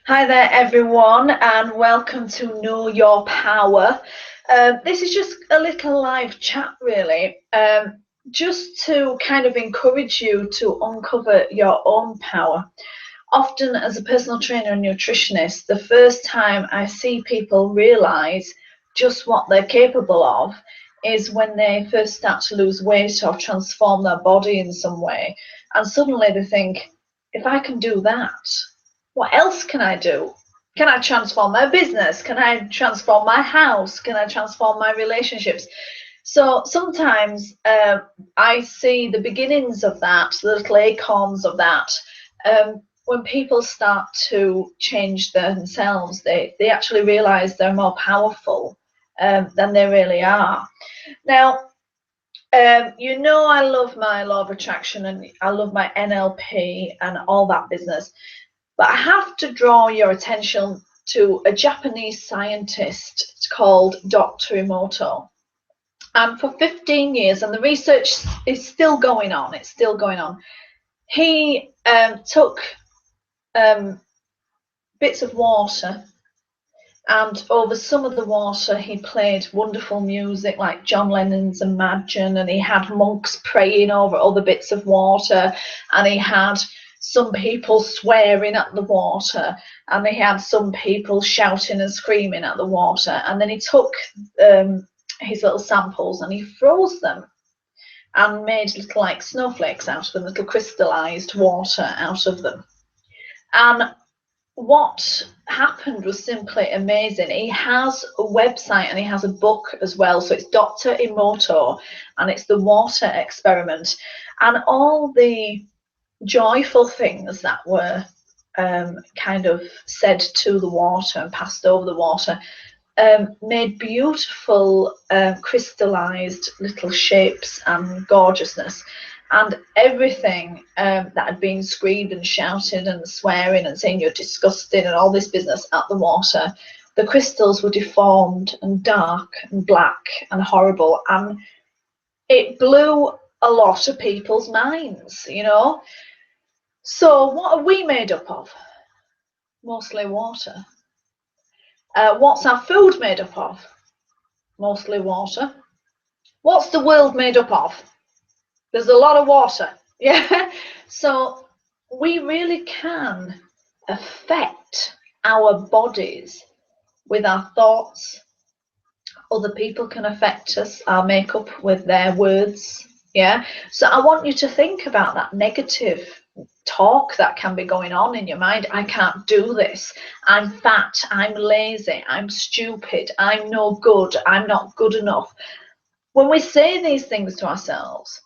Hi there, everyone, and welcome to Know Your Power. This is just a little live chat, really, just to kind of encourage you to uncover your own power. Often, as a personal trainer and nutritionist, the first time I see people realize just what they're capable of is when they first start to lose weight or transform their body in some way. And suddenly they think, if I can do that, what else can I do? Can I transform my business? Can I transform my house? Can I transform my relationships? So sometimes I see the beginnings of that, the little acorns of that. When people start to change themselves, they actually realize they're more powerful than they really are. Now, I love my law of attraction and I love my NLP and all that business. But I have to draw your attention to a Japanese scientist called Dr. Emoto. And for 15 years, and the research is still going on, it's still going on. He took bits of water, and over some of the water, he played wonderful music like John Lennon's Imagine, and he had monks praying over other bits of water, and he had some people swearing at the water, and he had some people shouting and screaming at the water. And then he took his little samples and he froze them and made little like snowflakes out of them, little crystallized water out of them. And what happened was simply amazing. He has a website and he has a book as well. So it's Dr. Emoto and it's the water experiment. And all the joyful things that were kind of said to the water and passed over the water made beautiful crystallized little shapes and gorgeousness. And everything that had been screamed and shouted and swearing and saying you're disgusting and all this business at the water, the crystals were deformed and dark and black and horrible. And it blew a lot of people's minds. So what are we made up of? Mostly water. What's our food made up of? Mostly water. What's the world made up of? There's a lot of water. Yeah. So we really can affect our bodies with our thoughts. Other people can affect us, our makeup, with their words. Yeah. So I want you to think about that negative talk that can be going on in your mind. I can't do this. I'm fat. I'm lazy. I'm stupid. I'm no good. I'm not good enough. When we say these things to ourselves,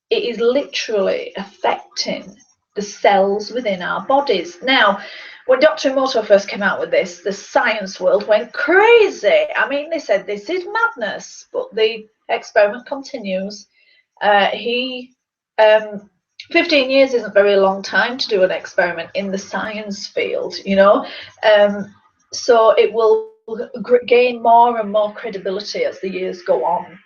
it is literally affecting the cells within our bodies. Now, when Dr. Emoto first came out with this, the science world went crazy. I mean, they said this is madness, but the experiment continues. 15 years isn't a very long time to do an experiment in the science field. So it will gain more and more credibility as the years go on.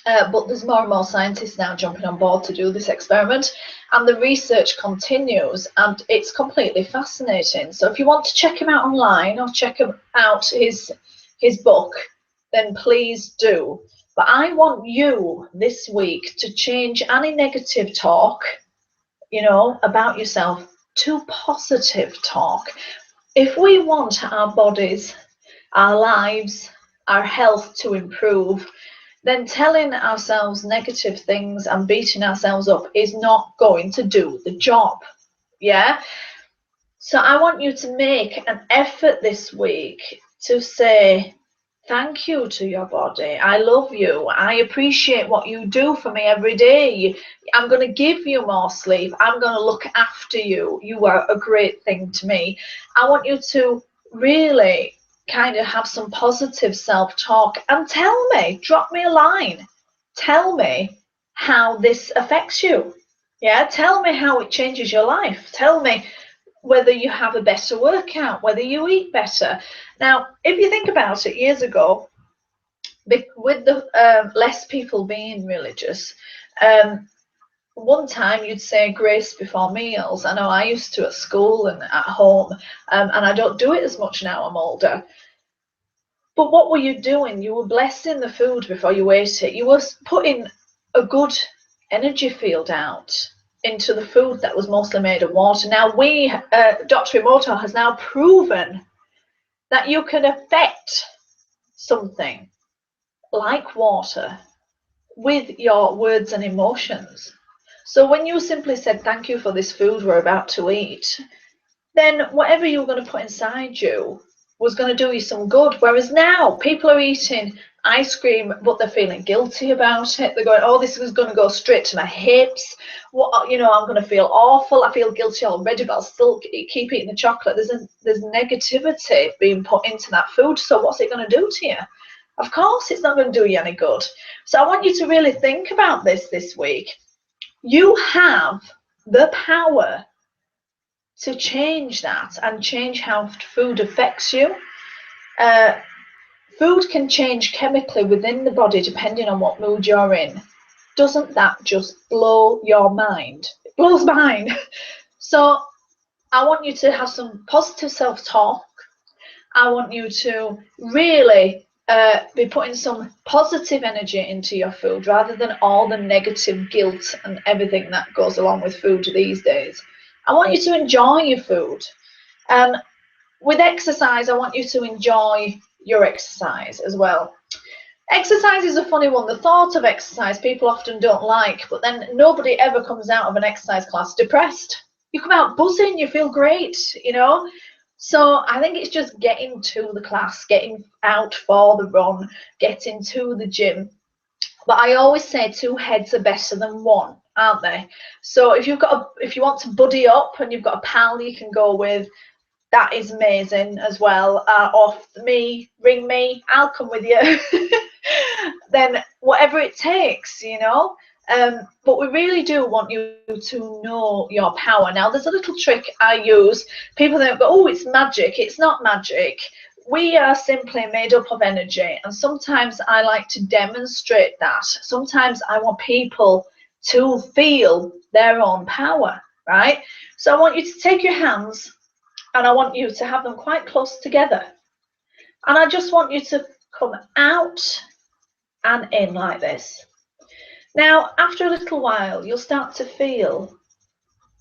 But there's more and more scientists now jumping on board to do this experiment, and the research continues, and it's completely fascinating. So if you want to check him out online or check out his book, then please do. But I want you this week to change any negative talk, about yourself to positive talk. If we want our bodies, our lives, our health to improve, then telling ourselves negative things and beating ourselves up is not going to do the job. Yeah. So I want you to make an effort this week to say thank you to your body. I love you. I appreciate what you do for me every day. I'm going to give you more sleep. I'm going to look after you. You are a great thing to me. I want you to really kind of have some positive self-talk and drop me a line. Tell me how this affects you. Yeah, tell me how it changes your life. Tell me whether you have a better workout, whether you eat better. Now, if you think about it, years ago, with the less people being religious, one time you'd say grace before meals. I know I used to at school and at home, and I don't do it as much now I'm older. But what were you doing? You were blessing the food before you ate it. You were putting a good energy field out into the food that was mostly made of water. Now, Dr. Emoto has now proven that you can affect something like water with your words and emotions. So when you simply said, thank you for this food we're about to eat, then whatever you were going to put inside you was going to do you some good. Whereas now people are eating ice cream, but they're feeling guilty about it. They're going, oh, this is going to go straight to my hips. What, you know, I'm going to feel awful. I feel guilty already, but I'll still keep eating the chocolate. There's negativity being put into that food. So what's it going to do to you? Of course, it's not going to do you any good. So I want you to really think about this week. You have the power to change that and change how food affects you. Food can change chemically within the body depending on what mood you're in. Doesn't that just blow your mind? It blows mine. So I want you to have some positive self-talk. I want you to really be putting some positive energy into your food rather than all the negative guilt and everything that goes along with food these days. I want you to enjoy your food. And with exercise, I want you to enjoy your exercise as well. Exercise is a funny one. The thought of exercise people often don't like, but then nobody ever comes out of an exercise class depressed. You come out buzzing, you feel great, you know. So I think it's just getting to the class, getting out for the run, getting to the gym. But I always say 2 heads are better than 1, aren't they? So if you want to buddy up and you've got a pal you can go with, that is amazing as well. Or ring me, I'll come with you. Then whatever it takes, you know. But we really do want you to know your power. Now, there's a little trick I use. People think, oh, it's magic. It's not magic. We are simply made up of energy, and sometimes I like to demonstrate that. Sometimes I want people to feel their own power, right? So I want you to take your hands and I want you to have them quite close together. And I just want you to come out and in like this. Now, after a little while, you'll start to feel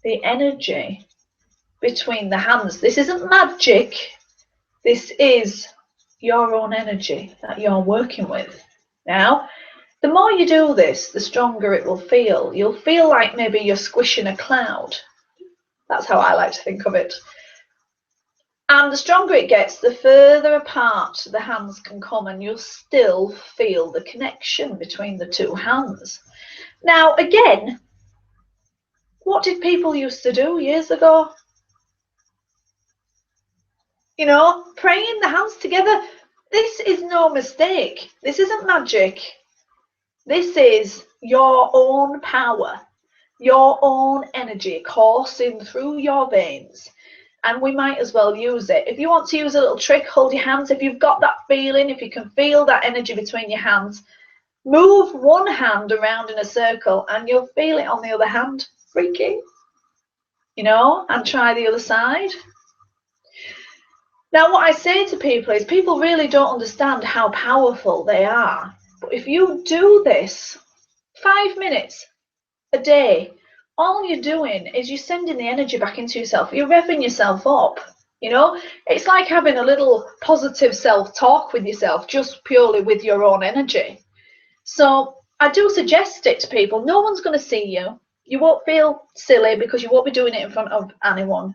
the energy between the hands. This isn't magic. This is your own energy that you're working with. Now, the more you do this, the stronger it will feel. You'll feel like maybe you're squishing a cloud. That's how I like to think of it. And the stronger it gets, the further apart the hands can come, and you'll still feel the connection between the 2 hands. Now, again, what did people used to do years ago? You know, praying the hands together. This is no mistake. This isn't magic. This is your own power, your own energy coursing through your veins. And we might as well use it. If you want to use a little trick, hold your hands. If you've got that feeling, if you can feel that energy between your hands, move one hand around in a circle and you'll feel it on the other hand. Freaky. You know, and try the other side. Now, what I say to people is people really don't understand how powerful they are. But if you do this 5 minutes a day, all you're doing is you're sending the energy back into yourself. You're revving yourself up. You know, it's like having a little positive self-talk with yourself, just purely with your own energy. So I do suggest it to people. No one's going to see you. You won't feel silly because you won't be doing it in front of anyone.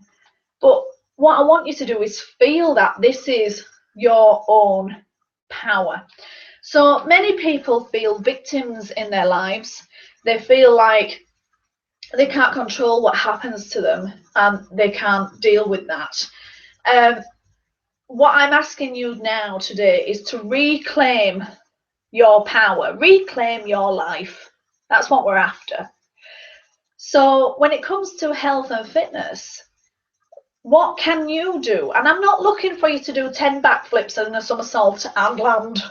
But what I want you to do is feel that this is your own power. So many people feel victims in their lives. They feel like they can't control what happens to them and they can't deal with that. What I'm asking you now today is to reclaim your power, reclaim your life. That's what we're after. So when it comes to health and fitness, what can you do? And I'm not looking for you to do 10 backflips and a somersault and land.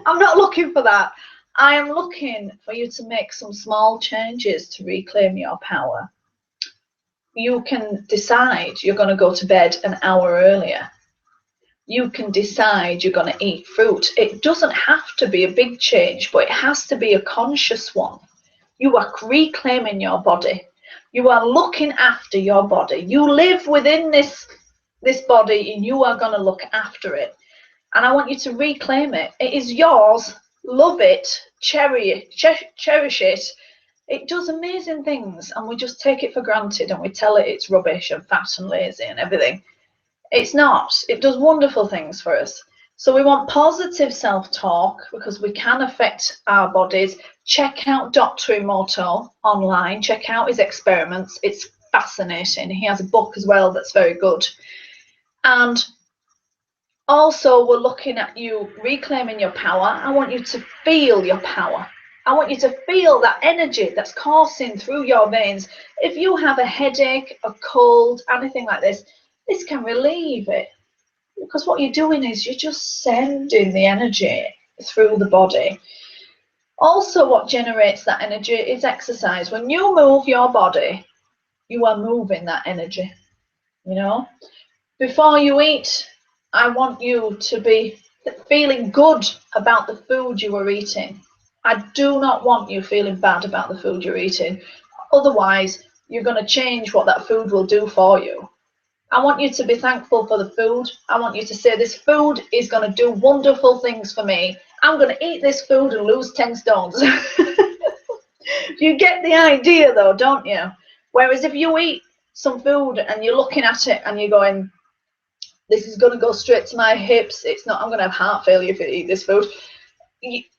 I'm not looking for that. I am looking for you to make some small changes to reclaim your power. You can decide you're going to go to bed an hour earlier. You can decide you're going to eat fruit. It doesn't have to be a big change, but it has to be a conscious one. You are reclaiming your body. You are looking after your body. You live within this body and you are going to look after it. And I want you to reclaim it. It is yours. Love it. Cherish it. It does amazing things and we just take it for granted and we tell it it's rubbish and fat and lazy and everything. It's not. It does wonderful things for us. So we want positive self-talk because we can affect our bodies. Check out Dr. Emoto online. Check out his experiments. It's fascinating. He has a book as well that's very good. And also, we're looking at you reclaiming your power. I want you to feel your power. I want you to feel that energy that's coursing through your veins. If you have a headache, a cold, anything like this can relieve it. Because what you're doing is you're just sending the energy through the body. Also, what generates that energy is exercise. When you move your body, you are moving that energy. You know, before you eat, I want you to be feeling good about the food you are eating. I do not want you feeling bad about the food you're eating. Otherwise, you're going to change what that food will do for you. I want you to be thankful for the food. I want you to say, this food is going to do wonderful things for me. I'm going to eat this food and lose 10 stones. You get the idea though, don't you? Whereas if you eat some food and you're looking at it and you're going, this is going to go straight to my hips. It's not, I'm going to have heart failure if you eat this food.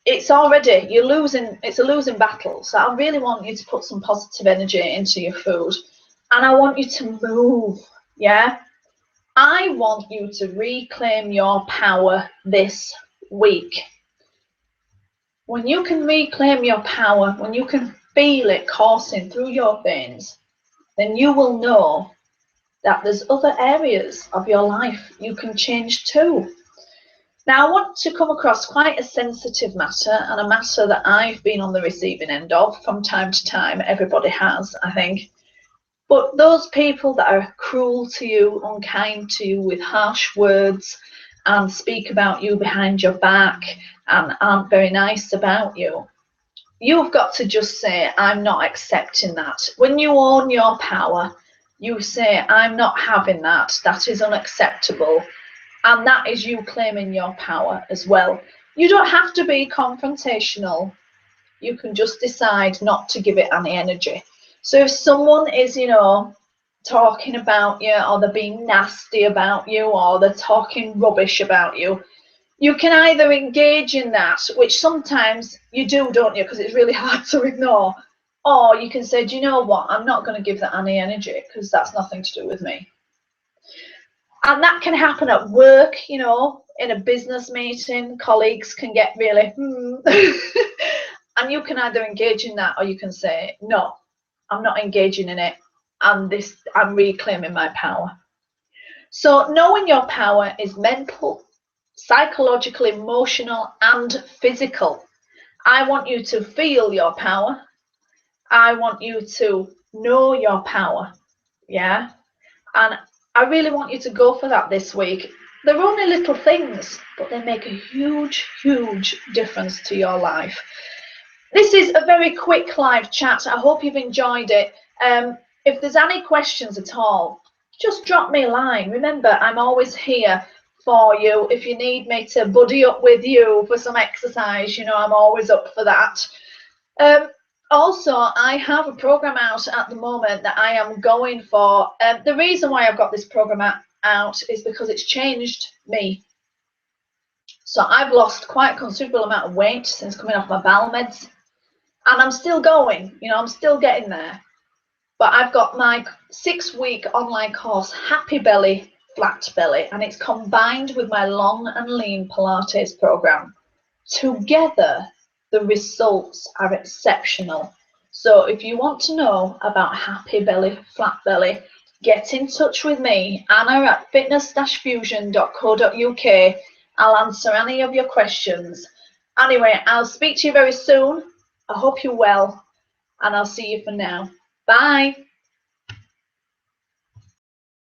It's already, you're losing, it's a losing battle. So I really want you to put some positive energy into your food. And I want you to move, yeah? I want you to reclaim your power this week. When you can reclaim your power, when you can feel it coursing through your veins, then you will know that there's other areas of your life you can change too. Now, I want to come across quite a sensitive matter and a matter that I've been on the receiving end of from time to time. Everybody has, I think. But those people that are cruel to you, unkind to you with harsh words and speak about you behind your back and aren't very nice about you, you've got to just say, I'm not accepting that. When you own your power, you say, I'm not having that. That is unacceptable. And that is you claiming your power as well. You don't have to be confrontational. You can just decide not to give it any energy. So if someone is, you know, talking about you, or they're being nasty about you, or they're talking rubbish about you, you can either engage in that, which sometimes you do, don't you, because it's really hard to ignore, or you can say, do you know what, I'm not going to give that any energy because that's nothing to do with me. And that can happen at work, you know, in a business meeting, colleagues can get really, and you can either engage in that or you can say, no, I'm not engaging in it. I'm reclaiming my power. So knowing your power is mental, psychological, emotional, and physical. I want you to feel your power. I want you to know your power. Yeah. And I really want you to go for that this week. They're only little things, but they make a huge, huge difference to your life. This is a very quick live chat. I hope you've enjoyed it. If there's any questions at all, just drop me a line. Remember, I'm always here for you. If you need me to buddy up with you for some exercise, you know, I'm always up for that. Also, I have a program out at the moment that I am going for. The reason why I've got this program out is because it's changed me. So I've lost quite a considerable amount of weight since coming off my bowel meds. And I'm still going, you know, I'm still getting there. But I've got my 6-week online course, Happy Belly, Flat Belly, and it's combined with my Long and Lean Pilates program. Together, the results are exceptional. So if you want to know about Happy Belly, Flat Belly, get in touch with me, Anna at fitness-fusion.co.uk. I'll answer any of your questions. Anyway, I'll speak to you very soon. I hope you're well, and I'll see you for now. Bye.